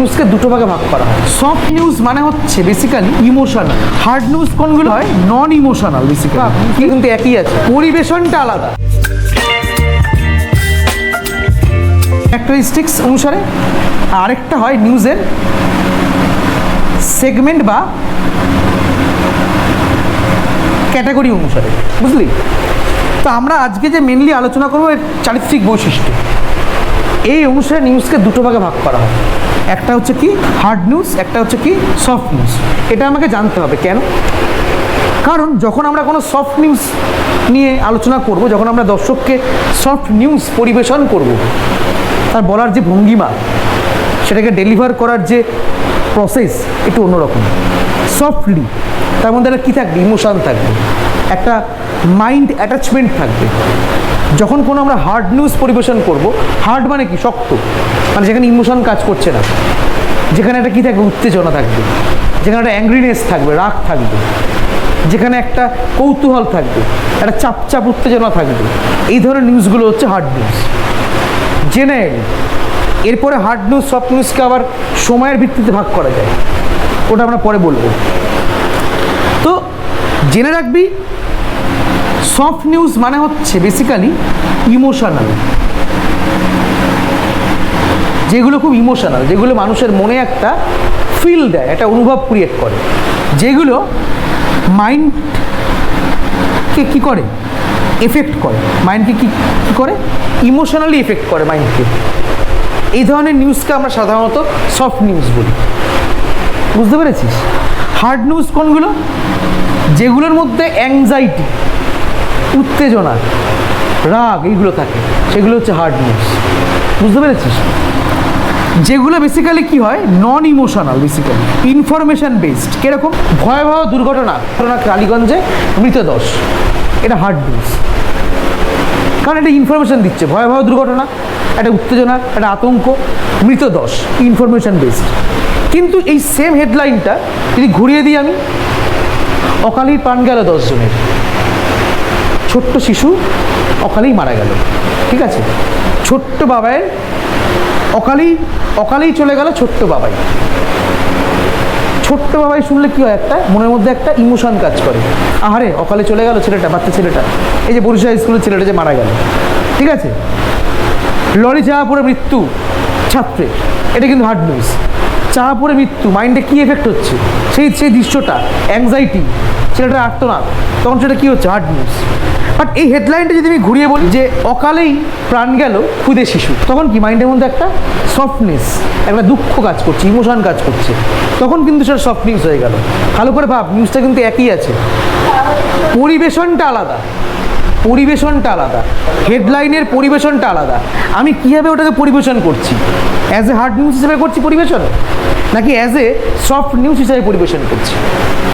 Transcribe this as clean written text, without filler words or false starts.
নিউজকে দুটো ভাগে ভাগ করা হয়। সফট নিউজ মানে হচ্ছে বেসিক্যালি ইমোশনাল, হার্ড নিউজ কোনগুলো হয় নন ইমোশনাল বেসিক্যালি, কিন্তু একই আছে, পরিবেশনটা আলাদা। ক্যারেক্টারিস্টিক্স অনুসারে আরেকটা হয় নিউজের সেগমেন্ট বা ক্যাটাগরি অনুসারে, বুঝলি? তো আমরা আজকে যে মেনলি আলোচনা করবো এর চারিত্রিক বৈশিষ্ট্য, এই অনুসারে নিউজকে দুটো ভাগে ভাগ করা হয়। একটা হচ্ছে কি হার্ড নিউজ, একটা হচ্ছে কি সফট নিউজ। এটা আমাকে জানতে হবে কেন, কারণ যখন আমরা কোনো সফট নিউজ নিয়ে আলোচনা করব, যখন আমরা দর্শককে সফট নিউজ পরিবেশন করব, তার বলার যে ভঙ্গিমা, সেটাকে ডেলিভার করার যে প্রসেস একটু অন্যরকম, সফটলি। তার মধ্যে একটা কী থাকবে, ইমোশন থাকবে, একটা মাইন্ড অ্যাটাচমেন্ট থাকবে। যখন কোনো আমরা হার্ড নিউজ পরিবেশন করব, হার্ড মানে কি শক্ত, মানে যেখানে ইমোশন কাজ করছে না, যেখানে একটা কী থাকবে, উত্তেজনা থাকবে, যেখানে একটা অ্যাংরিনেস থাকবে, রাগ থাকবে, যেখানে একটা কৌতূহল থাকবে, একটা চাপ উত্তেজনা থাকবে, এই ধরনের নিউজগুলো হচ্ছে হার্ড নিউজ জেনারেলি। এরপরে হার্ড নিউজ সফট নিউজকে আবার সময়ের ভিত্তিতে ভাগ করা যায়, ওটা আমরা পরে বলবো। তো জেনে রাখবি, সফট নিউজ মানে হচ্ছে বেসিক্যালি ইমোশনাল, যেগুলো খুব ইমোশনাল, যেগুলো মানুষের মনে একটা ফিল দেয়, একটা অনুভব ক্রিয়েট করে, যেগুলো মাইন্ডকে কী করে, এফেক্ট করে, মাইন্ডকে কী করে, ইমোশনালি এফেক্ট করে মাইন্ডকে। এই ধরনের নিউজকে আমরা সাধারণত সফট নিউজ বলি, বুঝতে পেরেছিস? হার্ড নিউজ কোনগুলো, যেগুলোর মধ্যে অ্যাংজাইটি, উত্তেজনা, রাগ এইগুলো থাকে, সেগুলো হচ্ছে হার্ড নিউজ, বুঝতে পেরেছিস? যেগুলো বেসিক্যালি কি হয়, নন ইমোশনাল, বেসিক্যালি ইনফরমেশন বেসড। কিরকম? ভয়াবহ দুর্ঘটনা, কালীগঞ্জে মৃতদেহ, এটা হার্ড নিউজ, কারণ এটা ইনফরমেশন দিচ্ছে, ভয়াবহ দুর্ঘটনা, একটা উত্তেজনা, একটা আতঙ্ক, মৃতদেহ, ইনফরমেশন বেসড। কিন্তু এই সেম হেডলাইনটা যদি ঘুরিয়ে দিই আমি, অকালেই প্রাণ গেল 10 জনের, ছোট্ট শিশু অকালেই মারা গেল, ঠিক আছে? ছোট্ট বাবায়ের অকালেই চলে গেল ছোট্ট বাবাই। ছোট্ট বাবাই শুনলে কি হয়, একটা মনের মধ্যে একটা ইমোশন কাজ করে, আহারে অকালে চলে গেল ছেলেটা, বাচ্চা ছেলেটা, এই যে বরিশাল স্কুলের ছেলেটা যে মারা গেল, ঠিক আছে? লরি চাপা পড়ে মৃত্যু ছাত্রের, এটা কিন্তু হার্ড নিউজ। চাপা পড়ে মৃত্যু, মাইন্ডে কী এফেক্ট হচ্ছে, সেই দৃশ্যটা, অ্যাংজাইটি, ছেলেটার আর্তনাদ, তখন সেটা কী হচ্ছে, হার্ড নিউজ। বাট এই হেডলাইনটা যদি আমি ঘুরিয়ে বলি যে অকালেই প্রাণ গেল ক্ষুদে শিশু, তখন কি মাইন্ডের মধ্যে একটা সফটনেস, একটা দুঃখ কাজ করছে, ইমোশন কাজ করছে, তখন কিন্তু সেটা সফট নিউজ হয়ে গেল। ভালো করে ভাব, নিউজটা কিন্তু একই আছে, পরিবেশনটা আলাদা, পরিবেশনটা আলাদা, হেডলাইনের পরিবেশনটা আলাদা। আমি কীভাবে ওটাকে পরিবেশন করছি, অ্যাজ এ হার্ড নিউজ হিসেবে করছি পরিবেশন, নাকি অ্যাজ এ সফট নিউজ হিসেবে পরিবেশন করছি?